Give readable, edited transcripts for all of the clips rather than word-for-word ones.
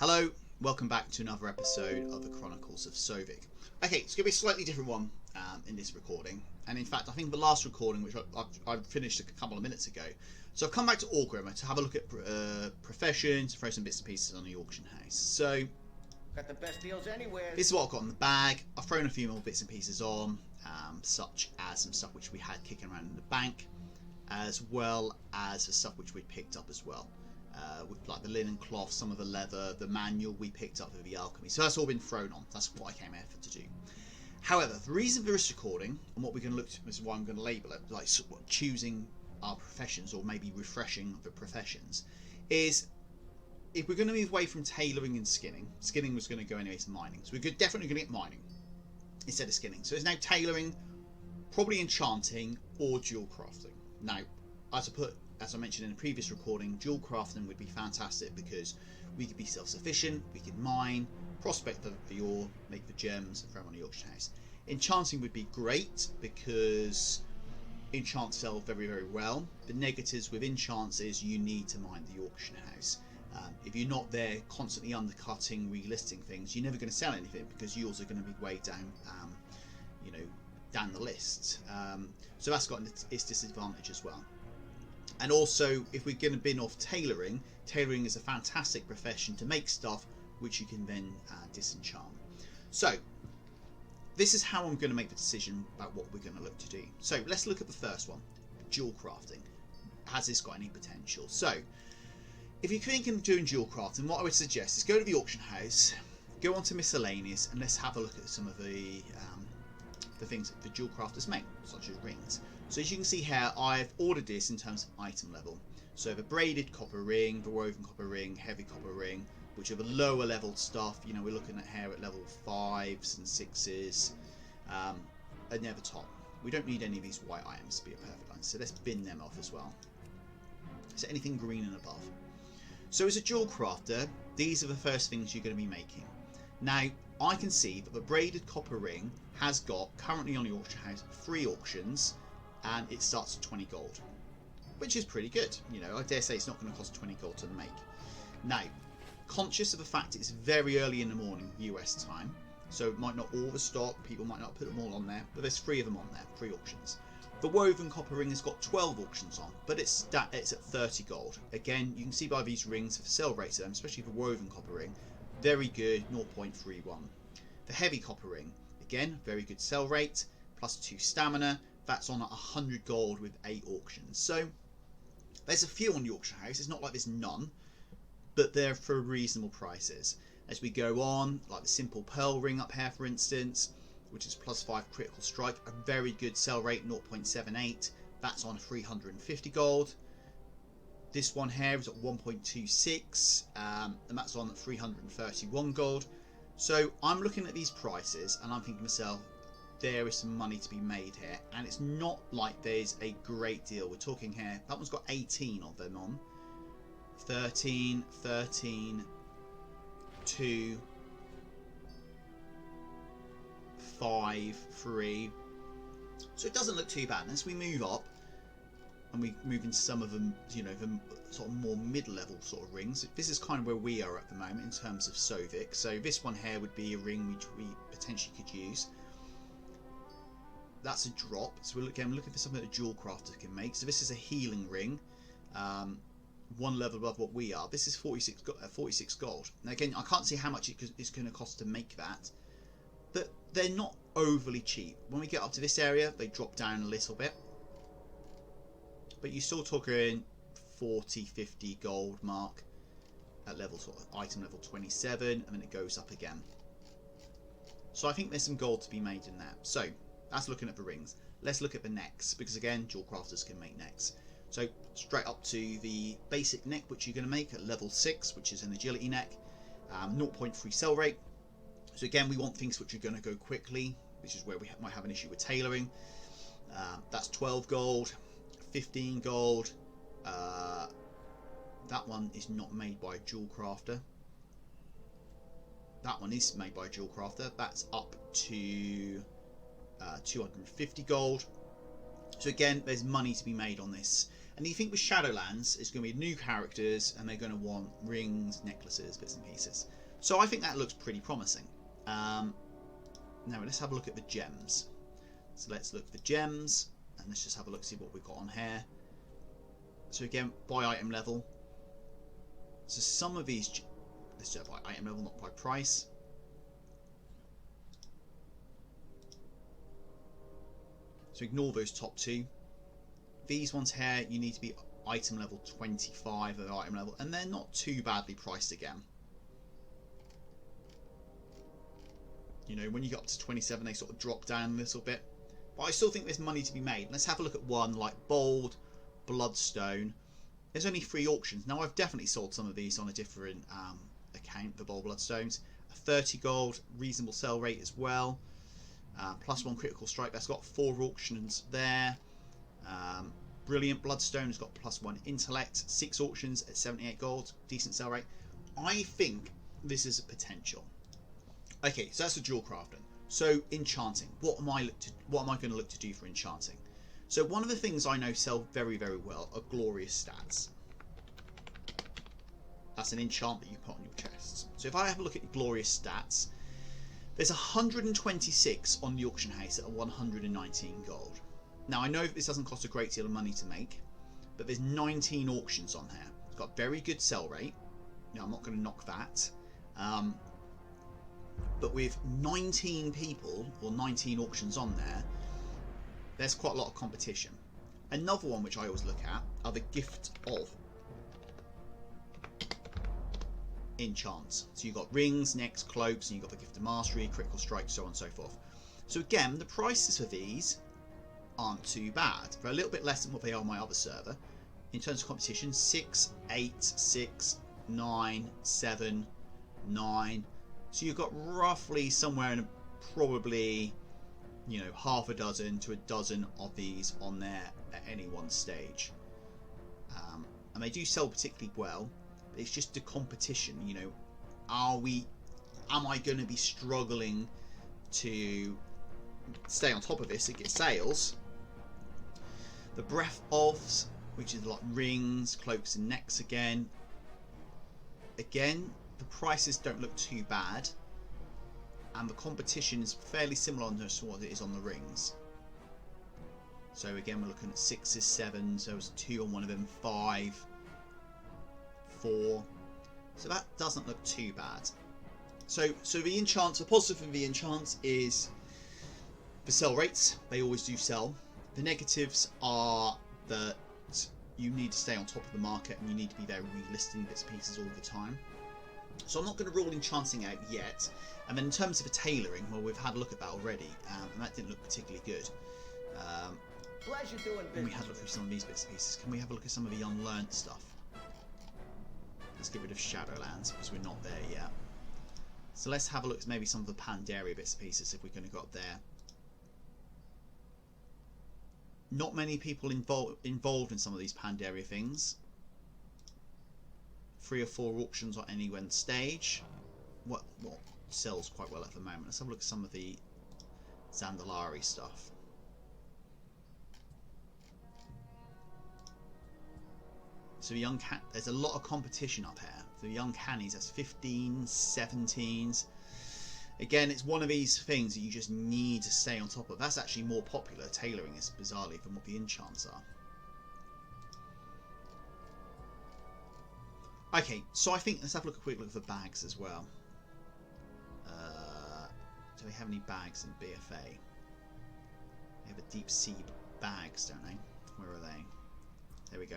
Hello, welcome back to another episode of the Chronicles of Sovik. Okay, it's going to be a slightly different one in this recording, and in fact I think the last recording, which I finished a couple of minutes ago, so I've come back to Orgrimmar to have a look at professions, throw some bits and pieces on the auction house. So Got the best deals anywhere. this is what I've got in the bag. I've thrown a few more bits and pieces on, such as some stuff which we had kicking around in the bank, as well as the stuff which we picked up as well. With like the linen cloth, some of the leather, the manual we picked up with the alchemy. So that's all been thrown on. That's what I came here to do. However, the reason for this recording and what we're going to look to, this is why I'm going to label it like choosing our professions or maybe refreshing the professions, is if we're going to move away from tailoring and skinning. Skinning was going to go anyway to mining, so we're definitely going to get mining instead of skinning. So it's now tailoring, probably enchanting or jewel crafting. Now, as I mentioned in a previous recording, jewel crafting would be fantastic because we could be self-sufficient, we could mine, prospect the ore, make the gems, and throw them on the auction house. Enchanting would be great because enchants sell very, very well. The negatives with enchants is you need to mine the auction house. If you're not there constantly undercutting, relisting things, you're never going to sell anything because yours are going to be way down, down the list. So that's got its disadvantage as well. And also, if we're going to bin off tailoring, tailoring is a fantastic profession to make stuff which you can then disenchant. So, this is how I'm going to make the decision about what we're going to look to do. So, let's look at the first one, jewel crafting. Has this got any potential? So, if you're thinking of doing jewel crafting, what I would suggest is go to the auction house, go on to miscellaneous, and let's have a look at some of the things that the jewel crafters make, such as rings. So as you can see here, I've ordered this in terms of item level. So the braided copper ring, the woven copper ring, heavy copper ring, which are the lower level stuff. You know, we're looking at here at level 5s and 6s, and never top. We don't need any of these white items to be a perfect line, so let's bin them off as well. So anything green and above. So as a jewel crafter, these are the first things you're going to be making. Now, I can see that the braided copper ring has got, currently on the auction house, 3 auctions, and it starts at 20 gold, which is pretty good. You know, I dare say it's not going to cost 20 gold to make. Now, conscious of the fact it's very early in the morning US time, so it might not all the stock, people might not put them all on there, but there's 3 of them on there, 3 auctions. The woven copper ring has got 12 auctions on, but it's at 30 gold. Again, you can see by these rings, the sell rates of them, especially the woven copper ring, very good, 0.31. The heavy copper ring, again, very good sell rate, plus 2 stamina. That's on at 100 gold with 8 auctions. So there's a few on the auction house. It's not like there's none, but they're for reasonable prices. As we go on, like the simple pearl ring up here, for instance, which is plus 5 critical strike, a very good sell rate, 0.78. That's on 350 gold. This one here is at 1.26, and that's on 331 gold. So I'm looking at these prices and I'm thinking to myself, there is some money to be made here, and it's not like there's a great deal. We're talking here, that one's got 18 of them on. 13, 13, 2, 5, 3. So it doesn't look too bad. And as we move up, and we move into some of them, you know, the sort of more mid-level sort of rings. This is kind of where we are at the moment in terms of Sovik. So this one here would be a ring which we potentially could use. That's a drop. So we're looking for something that a jewel crafter can make. So this is a healing ring, one level above what we are. This is 46 gold. Now again, I can't see how much it's going to cost to make that, but they're not overly cheap. When we get up to this area, they drop down a little bit, but you're still talking 40, 50 gold mark at level sort of item level 27, and then it goes up again. So I think there's some gold to be made in there. So that's looking at the rings. Let's look at the necks, because again, jewel crafters can make necks. So straight up to the basic neck, which you're going to make at level 6, which is an agility neck, 0.3 sell rate. So again, we want things which are going to go quickly, which is where we might have an issue with tailoring. That's 12 gold, 15 gold. That one is not made by a jewel crafter. That one is made by a jewel crafter. That's up to 250 gold. So again, there's money to be made on this. And you think with Shadowlands, it's going to be new characters, and they're going to want rings, necklaces, bits and pieces. So I think that looks pretty promising. Now let's have a look at the gems. So let's look at the gems, and let's just have a look, see what we've got on here. So again, by item level. So some of these, let's do it by item level, not by price. So ignore those top two. These ones here, you need to be item level 25 of item level, and they're not too badly priced again. You know, when you get up to 27, they sort of drop down a little bit. But I still think there's money to be made. Let's have a look at one like Bold, Bloodstone. There's only 3 auctions. Now, I've definitely sold some of these on a different account, the Bold Bloodstones. A 30 gold, reasonable sell rate as well. +1 critical strike. That's got 4 auctions there. Brilliant Bloodstone has got +1 intellect. 6 auctions at 78 gold. Decent sell rate. I think this is a potential. Okay, so that's the jewel crafting. So enchanting. What am I going to look to do for enchanting? So one of the things I know sell very, very well are glorious stats. That's an enchant that you put on your chests. So if I have a look at glorious stats, there's 126 on the auction house at 119 gold. Now I know this doesn't cost a great deal of money to make, but there's 19 auctions on here. It's got very good sell rate. Now I'm not going to knock that. But with 19 people or 19 auctions on there, there's quite a lot of competition. Another one which I always look at are the gift of enchants. So you've got rings, necks, cloaks, and you've got the gift of mastery, critical strike, so on and so forth. So again, the prices for these aren't too bad. They're a little bit less than what they are on my other server. In terms of competition, 6, 8, 6, 9, 7, 9. So you've got roughly somewhere in probably, you know, half a dozen to a dozen of these on there at any one stage. And they do sell particularly well. But it's just the competition, you know. Am I going to be struggling to stay on top of this and get sales? The breath ofs, which is like rings, cloaks and necks again. Again, the prices don't look too bad, and the competition is fairly similar on to what it is on the rings. So again, we're looking at 6s, 7s, there was 2 on one of them, 5, 4. So that doesn't look too bad. So the enchants, the positive for the enchants is the sell rates. They always do sell. The negatives are that you need to stay on top of the market and you need to be there relisting bits and pieces all the time. So I'm not going to rule enchanting out yet. And then in terms of the tailoring, well, we've had a look at that already, and that didn't look particularly good. Pleasure doing business. When we had a look through some of these bits and pieces, can we have a look at some of the unlearned stuff? Let's get rid of Shadowlands because we're not there yet. So let's have a look at maybe some of the Pandaria bits and pieces if we're going to go up there. Not many people involved in some of these Pandaria things. 3 or 4 auctions on any one stage. What sells quite well at the moment. Let's have a look at some of the Zandalari stuff. So young cat, there's a lot of competition up here. The young cannies, that's 15s, 17s. Again, it's one of these things that you just need to stay on top of. That's actually more popular, tailoring is bizarrely, than what the enchants are. Okay, so I think let's have a quick look at the bags as well. Do they have any bags in BFA? They have a deep sea bags, don't they? Where are they? There we go.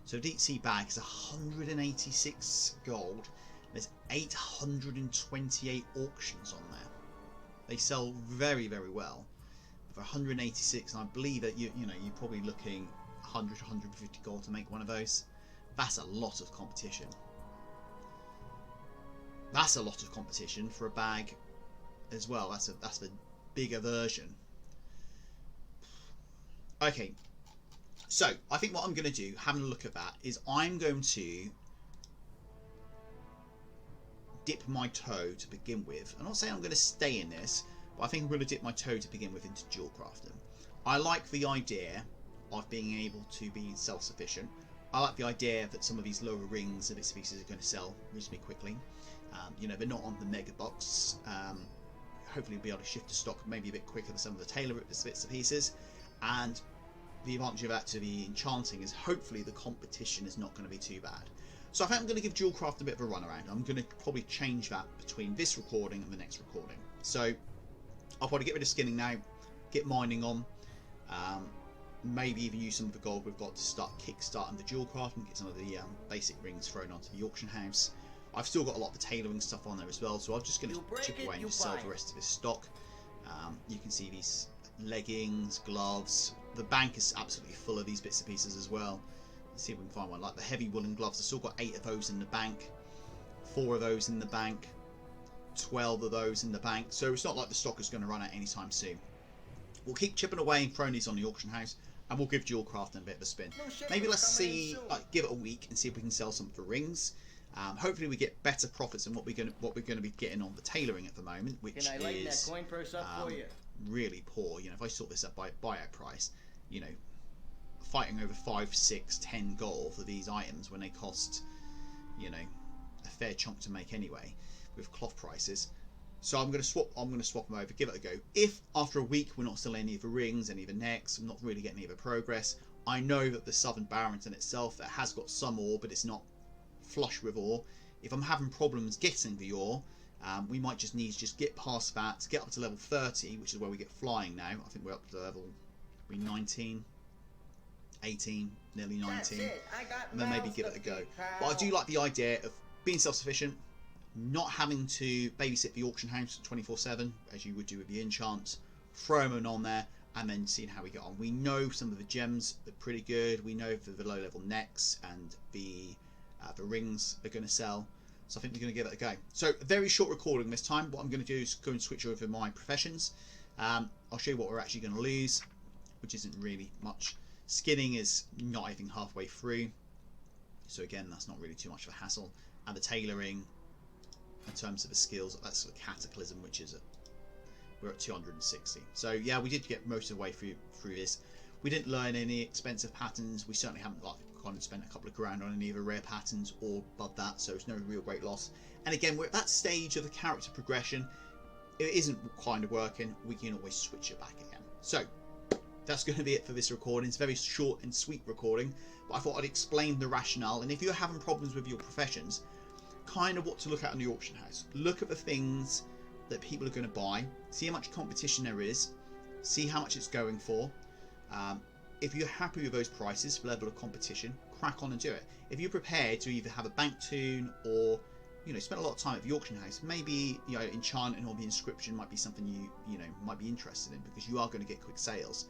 So deep sea bag is 186 gold. There's 828 auctions on there. They sell very, very well. For 186, and I believe that you're probably looking 100 to 150 gold to make one of those. That's a lot of competition. That's a lot of competition for a bag as well. That's the bigger version. Okay. So, I think what I'm going to do, having a look at that, is I'm going to dip my toe to begin with. I'm not saying I'm going to stay in this, but I think I'm going to dip my toe to begin with into dual crafting. I like the idea of being able to be self-sufficient. I like the idea that some of these lower rings and bits and pieces are going to sell reasonably quickly. You know, they're not on the mega box. Hopefully we'll be able to shift the stock maybe a bit quicker than some of the tailor bits and pieces. And the advantage of that to the enchanting is hopefully the competition is not going to be too bad. So I think I'm going to give dual craft a bit of a run around. I'm going to probably change that between this recording and the next recording. So I'll probably get rid of skinning now, get mining on, maybe even use some of the gold we've got to start kickstarting the dual craft and get some of the basic rings thrown onto the auction house. I've still got a lot of the tailoring stuff on there as well, so I'm just going to chip away and just sell the rest of this stock. You can see these leggings, gloves. The bank is absolutely full of these bits and pieces as well. Let's see if we can find one. Like the heavy woolen gloves, I've still got 8 of those in the bank, 4 of those in the bank, 12 of those in the bank. So it's not like the stock is going to run out anytime soon. We'll keep chipping away and throwing these on the auction house, and we'll give dual crafting a bit of a spin. Maybe let's see, give it a week and see if we can sell some for rings. Hopefully we get better profits than what we're going to be getting on the tailoring at the moment, which is that coin purse up for you? Really poor. You know, if I sort this up by buyout price, you know, fighting over 5, 6, 10 gold for these items when they cost, you know, a fair chunk to make anyway with cloth prices. So I'm going to swap them over, give it a go. If after a week we're not selling any of the rings, any of the necks, I'm not really getting any of the progress, I know that the Southern Barrington itself, it has got some ore, but it's not flush with ore. If I'm having problems getting the ore, we might just need to get past that, get up to level 30, which is where we get flying now. I think we're up to level 19, 18, nearly 19, and then maybe give it a go. But I do like the idea of being self-sufficient, not having to babysit the auction house 24/7 as you would do with the enchants, throw them on there and then seeing how we get on. We know some of the gems are pretty good. We know for the low level necks and the rings are going to sell. So I think we're going to give it a go. So a very short recording this time. What I'm going to do is go and switch over my professions. I'll show you what we're actually going to lose, which isn't really much. Skinning is not even halfway through. So again, that's not really too much of a hassle. And the tailoring, in terms of the skills, that's the cataclysm, which is we're at 260. So yeah, we did get most of the way through this. We didn't learn any expensive patterns. We certainly haven't gone and spent a couple of grand on any of the rare patterns or above that, so it's no real great loss. And again, we're at that stage of the character progression. If it isn't kind of working, we can always switch it back again. So that's going to be it for this recording. It's a very short and sweet recording, but I thought I'd explain the rationale. And if you're having problems with your professions, kind of what to look at in the auction house. Look at the things that people are going to buy, see how much competition there is, see how much it's going for. If you're happy with those prices, level of competition, crack on and do it. If you're prepared to either have a bank tune or, you know, spend a lot of time at the auction house, maybe, you know, enchanting or the inscription might be something you know might be interested in, because you are going to get quick sales.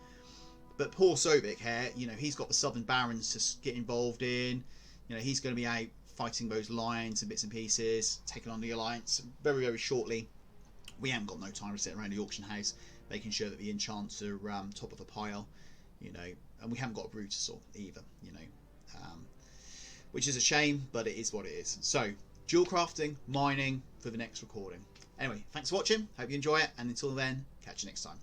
But poor Sovik here, you know, he's got the Southern Barons to get involved in. You know, he's going to be out fighting those lions and bits and pieces, taking on the alliance very, very shortly. We haven't got no time to sit around the auction house making sure that the enchants are top of the pile, you know, and we haven't got a Brutusaur either, you know, which is a shame, but it is what it is. So dual crafting, mining for the next recording. Anyway, thanks for watching, hope you enjoy it, and until then, catch you next time.